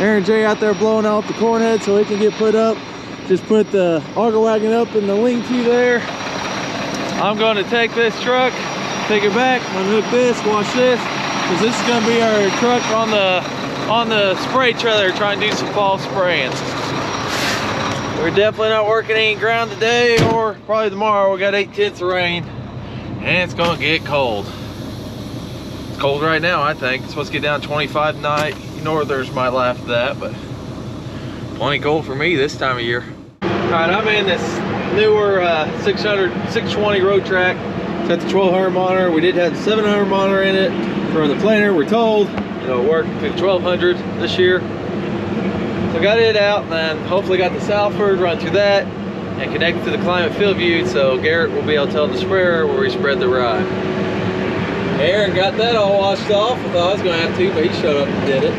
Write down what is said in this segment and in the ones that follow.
Aaron J out there blowing off the corn head so it can get put up. Just put the auger wagon up in the lean-to there. I'm going to take this truck, take it back, unhook this, wash this, because this is going to be our truck on the spray trailer, trying to do some fall spraying. We're definitely not working any ground today, or probably tomorrow. We got 8/10 of rain, and it's going to get cold. It's cold right now, I think. It's supposed to get down to 25 tonight. Northers might laugh at that, but plenty cold for me this time of year. All right, I'm in this newer 620 road track. It's got the 1200 monitor. We did have the 700 monitor in it for the planter. We're told it'll work through 1200 this year. So got it out, and then hopefully got the Salford, run through that, and connect to the climate field view, so Garrett will be able to tell the sprayer where we spread the rye. Aaron got that all washed off. I thought I was going to have to, but he showed up and did it.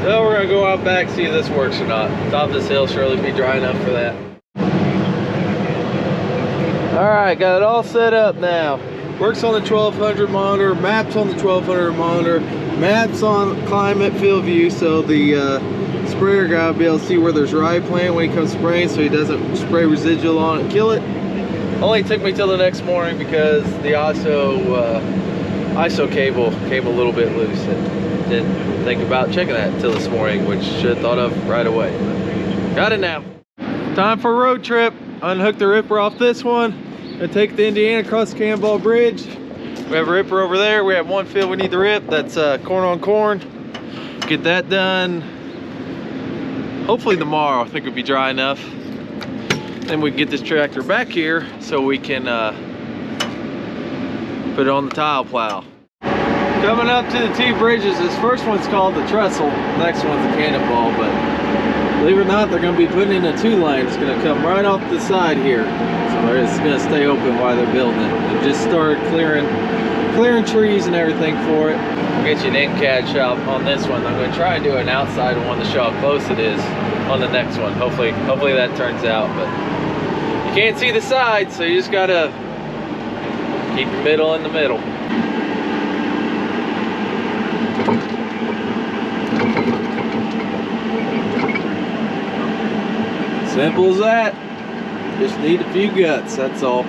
So we're going to go out back, see if this works or not. Top of this hill surely be dry enough for that. Alright, got it all set up now. Works on the 1200 monitor, maps on the 1200 monitor, maps on climate field view, so the sprayer guy will be able to see where there's rye plant when he comes spraying, so he doesn't spray residual on it and kill it. Only took me till the next morning because the ISO cable came a little bit loose. And didn't think about checking that till this morning, which should have thought of right away. Got it now. Time for a road trip. Unhook the ripper off this one and take the Indiana across the Cannonball Bridge. We have a ripper over there. We have one field we need to rip. That's corn on corn. Get that done. Hopefully tomorrow. I think it'll be dry enough. Then we can get this tractor back here so we can put it on the tile plow. Coming up to the two bridges. This first one's called the trestle. The next one's the Cannonball, but believe it or not, they're going to be putting in a 2-lane. It's going to come right off the side here. So it's going to stay open while they're building it. They just started clearing trees and everything for it. We'll get you an in-cad shot on this one. I'm going to try and do an outside one to show how close it is on the next one. Hopefully that turns out, but you can't see the sides, so you just got to keep your middle in the middle. Simple as that. Just need a few guts, that's all.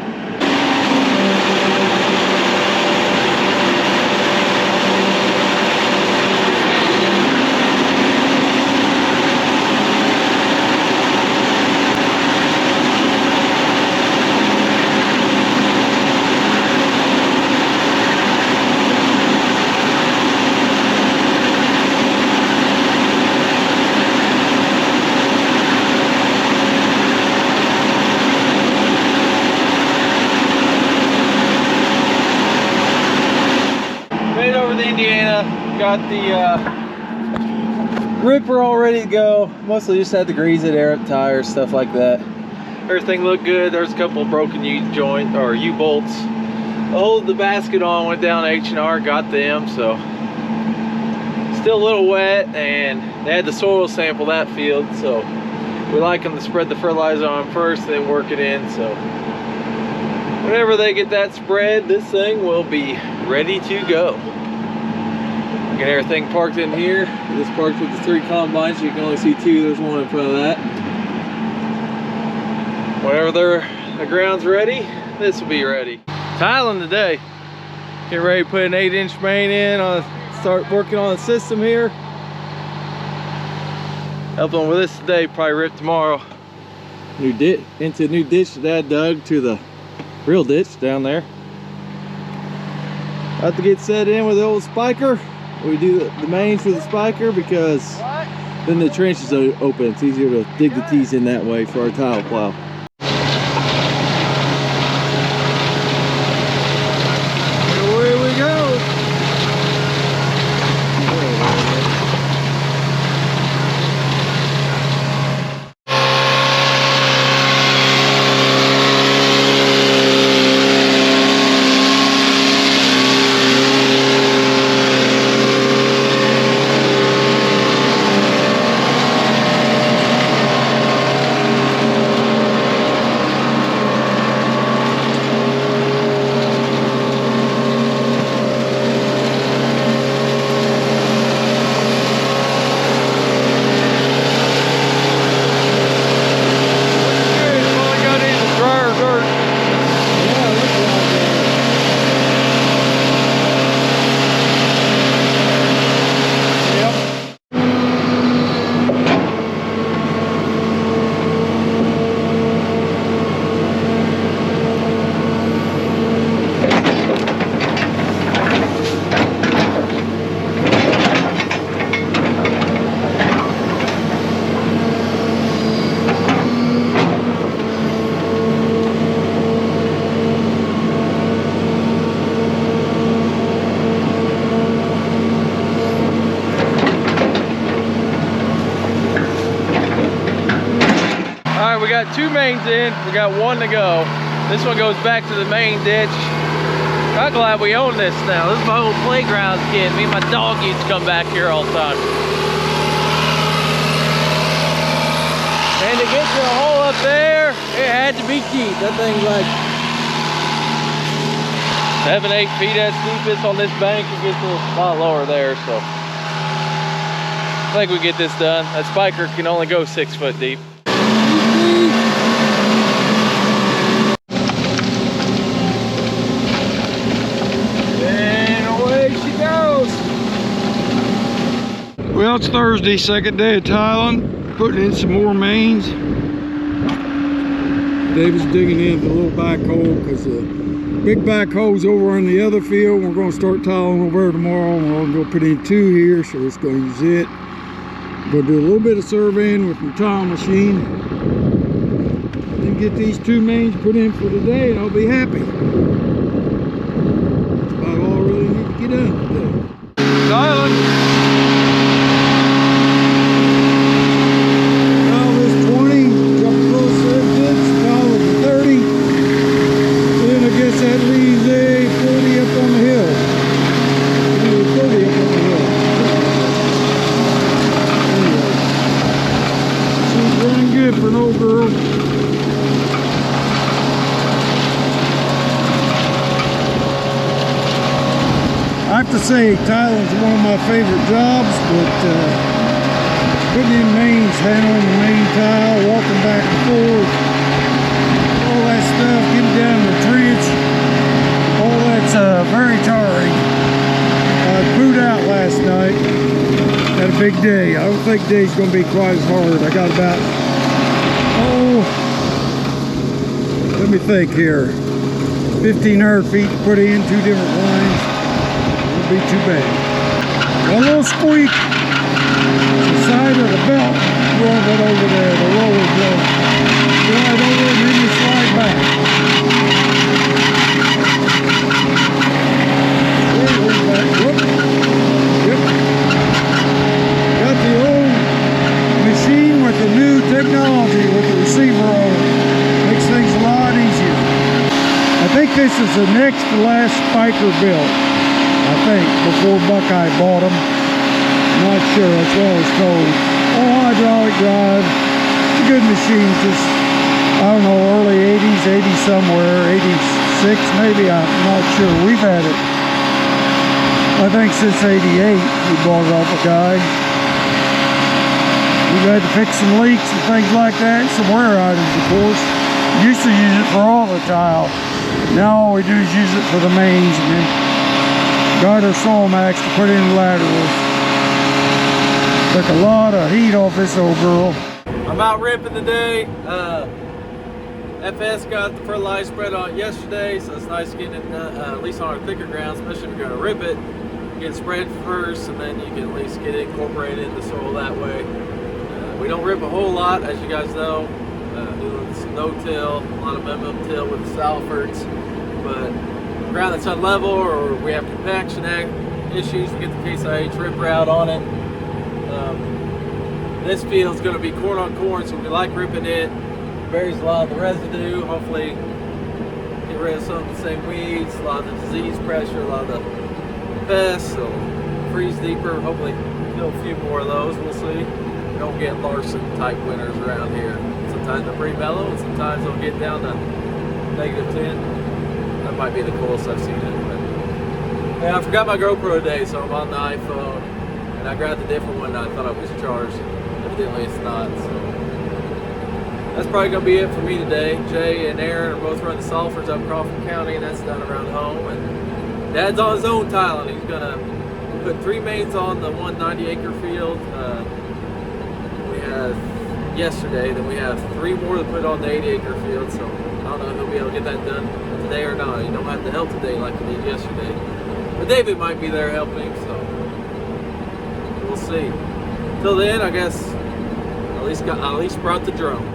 Got the ripper all ready to go. Mostly just had to grease it, air up tires, stuff like that. Everything looked good. There's a couple of broken U-joint or U-bolts. Hold the basket on, went down to H&R, got them, so still a little wet, and they had the soil sample that field, so we like them to spread the fertilizer on first, then work it in. So whenever they get that spread, this thing will be ready to go. Get everything parked in here. This parked with the 3 combines. You can only see 2. There's one in front of that. Whenever the ground's ready, this will be ready. Tiling today. Get ready to put an 8-inch main in. Start working on the system here. Helping with this today. Probably rip tomorrow. Into a new ditch that Dad dug to the real ditch down there. Have to get set in with the old spiker. We do the mains with the spiker because then the trench is open. It's easier to dig the tees in that way for our tile plow. Here we go. right, we got 2 mains in. We got 1 to go. This one goes back to the main ditch. I'm glad we own this now. This is my old playground kid. Me and my dog used to come back here all the time. And to get to the hole up there, it had to be deep. That thing's like 7, 8 feet at steepest on this bank. It gets a lot lower there, so I think we get this done. That spiker can only go 6 foot deep. And away she goes. Well, it's Thursday, second day of tiling. Putting in some more mains. David's digging in the little backhoe because the big backhoe's over on the other field. We're going to start tiling over there tomorrow. We're going to put in 2 here, so we're just going to use it. Going to do a little bit of surveying with my tile machine. Then get these 2 mains put in for today, and I'll be happy. That's about all I really need to get done today. Tiling. That leaves E40 up on the hill. E40 up on the hill. Anyway, she's running good for an old girl. I have to say, tiling's one of my favorite jobs, but putting in mains, handling the main tile, walking back and forth, all that stuff, getting down the trench. Very tiring. I booed out last night. Had a big day. I don't think today's going to be quite as hard. I got about, let me think here, 1,500 feet to put in, 2 different lines. Won't be too bad. One little squeak. The side of the belt. Roll it over there. The roller blow. Slide over and then you slide back. Whoop. Yep. Got the old machine with the new technology with the receiver on it. Makes things a lot easier. I think this is the next to last spiker built. I think, before Buckeye bought them. Not sure, that's what I was told. All hydraulic drive. It's a good machine, just, I don't know, early 80s, 80 somewhere, 86 maybe, I'm not sure. We've had it, I think, since 88. We bought it off a guy. We've had to fix some leaks and things like that, some wear items, of course. Used to use it for all the tile. Now all we do is use it for the mains and then got our Solmax to put in laterals. Took a lot of heat off this old girl. I'm out ripping today. FS got the fertilizer spread on it yesterday, so it's nice getting it at least on our thicker ground, especially if you're going to rip it. Get it spread first, and then you can at least get it incorporated in the soil that way. We don't rip a whole lot, as you guys know. Doing some no-till, a lot of minimum till with the Salfords, but ground that's unlevel or we have compaction issues, we get the Case IH ripper out on it. This field is going to be corn on corn, so we like ripping it. Buries a lot of the residue, hopefully get rid of some of the same weeds, a lot of the disease pressure, a lot of the pests, so freeze deeper, hopefully kill a few more of those, we'll see. We don't get Larson type winters around here. Sometimes they're pretty mellow, and sometimes they'll get down to -10. That might be the coolest I've seen it. But yeah, I forgot my GoPro today, so I'm on the iPhone, and I grabbed a different one and I thought it was charged. Evidently it's not, so that's probably going to be it for me today. Jay and Aaron are both running the Salfords up Crawford County, and that's done around home. And Dad's on his own tiling. He's going to put 3 mains on the 190-acre field. We had yesterday, then we have 3 more to put on the 80-acre field. So I don't know if he'll be able to get that done today or not. You don't have to help today like he did yesterday. But David might be there helping, so we'll see. Till then, I guess at least brought the drone.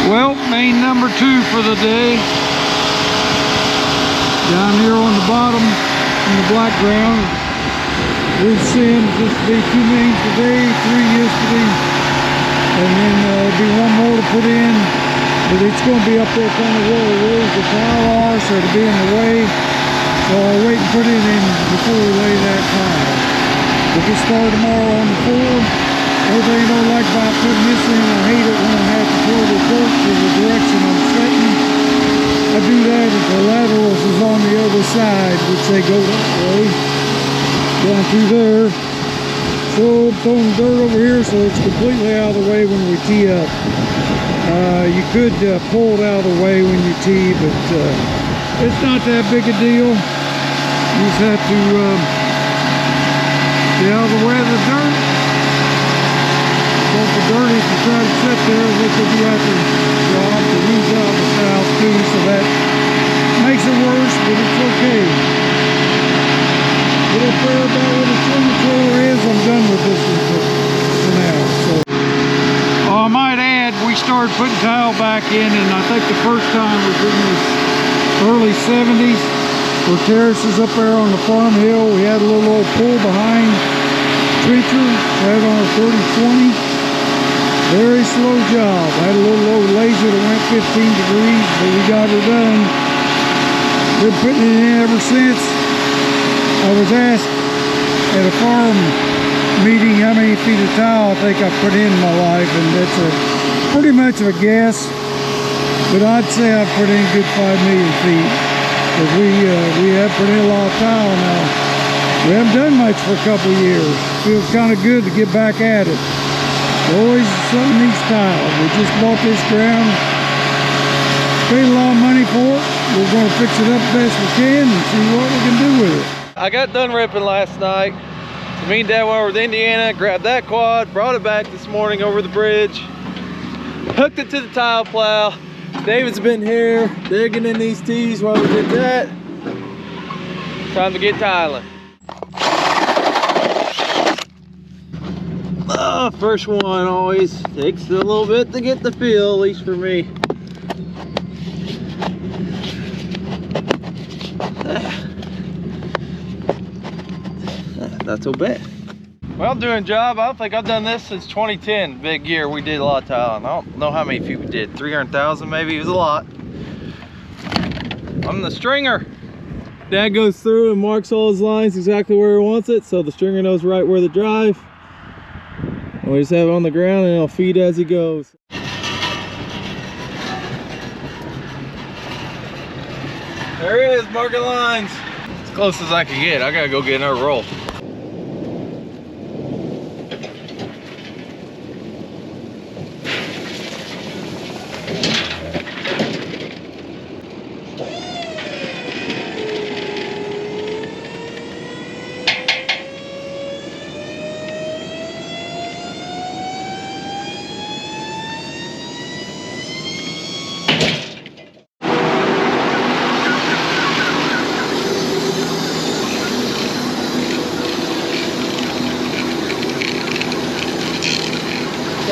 Well, main number 2 for the day. Down here on the bottom in the black ground, we've seen just be 2 mains today, 3 yesterday, and then there'll be 1 more to put in, but it's going to be up there kind of where the rows the tile are, so it'll be in the way. So I'll wait and put it in before we lay that tile. We'll get started tomorrow on the 4. Everything you don't like about putting this in, I hate it when I have to pull the torque to the direction I'm setting. I do that if the laterals is on the other side, which they go that way, down through there. So I'm throwing dirt over here so it's completely out of the way when we tee up. You could pull it out of the way when you tee, but it's not that big a deal. You just have to get out of the way of the dirt. Don't the dirt, if you try to sit there, which will be after job to lose out the south too, so that makes it worse, but it's okay. Little prayer about what a swimming trailer is, I'm done with this one for now. So. I might add, we started putting tile back in, and I think the first time was in the early 70s. For terraces up there on the farm hill, we had a little old pull behind trencher, right on a 30-20. Very slow job. I had a little old laser that went 15 degrees, but we got it done. Been putting it in ever since. I was asked at a farm meeting how many feet of tile I think I've put in my life, and that's pretty much of a guess. But I'd say I've put in a good 5 million feet. Because we have put in a lot of tile now. We haven't done much for a couple of years. Feels kind of good to get back at it. Always something needs tile. We just bought this ground, paid a lot of money for it. We're going to fix it up best we can and see what we can do with it. I got done ripping last night. So me and Dad went over to Indiana, grabbed that quad, brought it back this morning over the bridge, hooked it to the tile plow. David's been here digging in these tees while we did that. Time to get tiling. First one always takes a little bit to get the feel, at least for me. Not so bad. Well, doing job. I don't think I've done this since 2010. Big year. We did a lot of tiling. I don't know how many feet we did. 300,000 maybe. It was a lot. I'm the stringer. Dad goes through and marks all his lines exactly where he wants it, so the stringer knows right where to drive. And we just have it on the ground and it'll feed as he goes. There it is, marking lines. As close as I can get. I gotta go get another roll.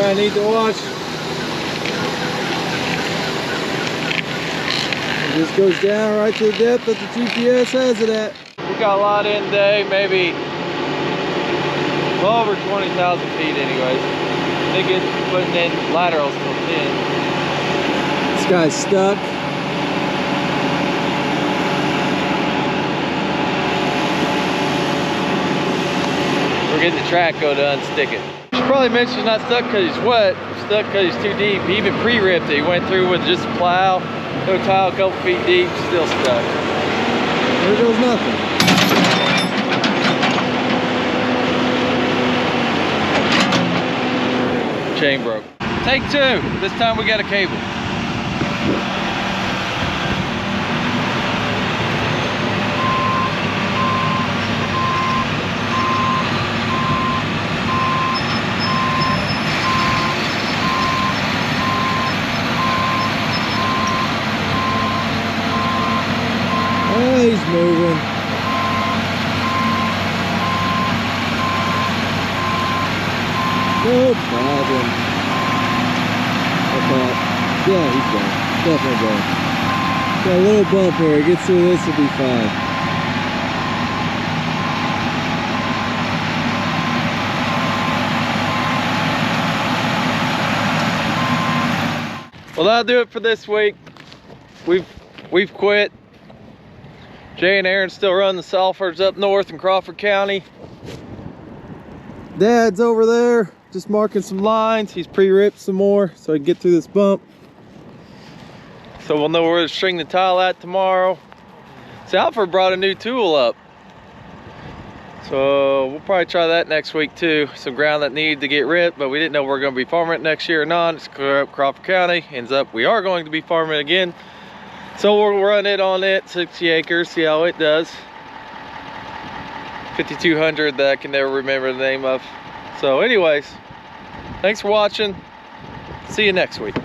I need to watch. It just goes down right to the depth that the GPS has it at. We got a lot in today, maybe well over 20,000 feet anyways. I think it's putting in laterals till 10. This guy's stuck. We're getting the track go to unstick it. Should probably mention he's not stuck because he's wet. He's stuck because he's too deep. He even pre-ripped it. He went through with just a plow, no tile, a couple feet deep, still stuck. There goes nothing. Chain broke. Take 2. This time we got a cable. He's moving. No problem. I thought. Yeah, he's done. Definitely done. Got a little bump here. He gets through this, will be fine. Well, that'll do it for this week. We've quit. Jay and Aaron still run the sulfurs up north in Crawford County. Dad's over there just marking some lines. He's pre-ripped some more so I can get through this bump. So we'll know where to string the tile at tomorrow. See, Alfred brought a new tool up. So we'll probably try that next week too. Some ground that needed to get ripped, but we didn't know we were going to be farming it next year or not. It's Crawford County. Ends up we are going to be farming it again. So we'll run it on it, 60 acres, see how it does. 5200 that I can never remember the name of. So anyways, thanks for watching. See you next week.